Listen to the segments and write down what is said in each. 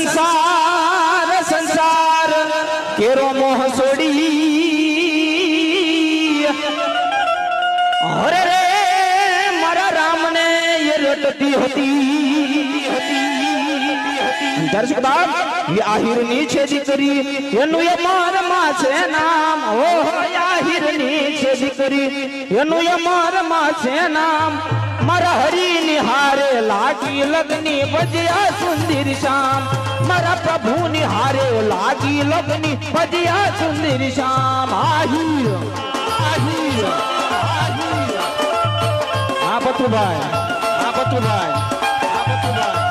સંસાર સંસાર કેરો મોહ છોડી હરે રે મારા રામને એ રટતી હતી દર્શક બાપ એ આહિરની છે દીકરી એનું એ મારમાં છે નામ ઓ આહિરની છે દીકરી એનું એ મારમાં છે નામ મારા હરી નિહારે લાગી લગની ભજ્યા સુંદર શ્યામ મારા પ્રભુ નિહારે લાગી લગની ભજ્યા સુંદર શ્યામ આહિર આહિર આ પતુભાઈ આ પતુભાઈ આ પતુભાઈ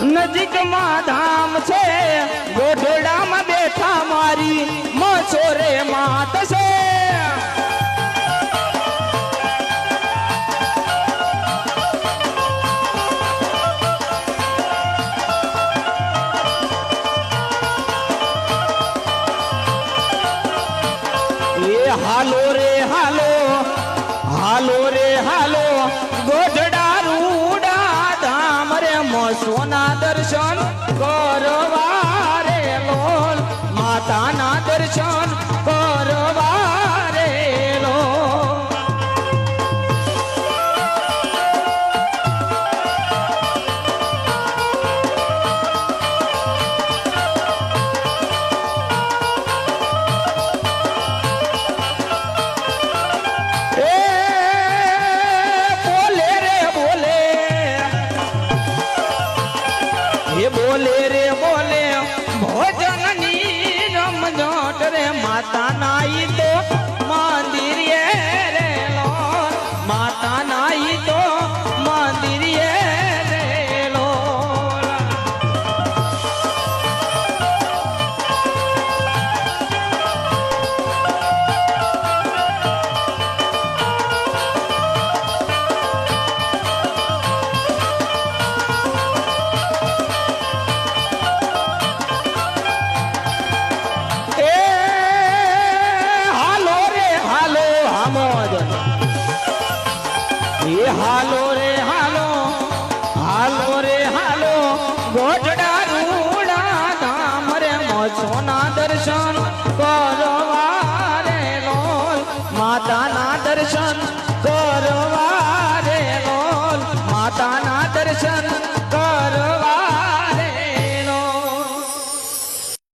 નજીકમાં ધામ છે ગોઢડામાં બેઠા મારી મછોરે માત છે એ હાલો રે હાલો હાલો રે હાલો ગોઢડા રૂડા ધામ રે સોના દર્શન કરવા રે લોલ માતાના દર્શન કરવા રે લોલ બોલે રે બોલે ભોજનની રમઝટ રે માતા નાઈ તો મંદિર રે લો માતા નાઈ તો મંદિર રે લો હાલો રે હાલો હાલો રે હાલો ગોઢડા રૂડા ધામ રે મોછોના દર્શન કરવા રે લોલ માતાના દર્શન કરવા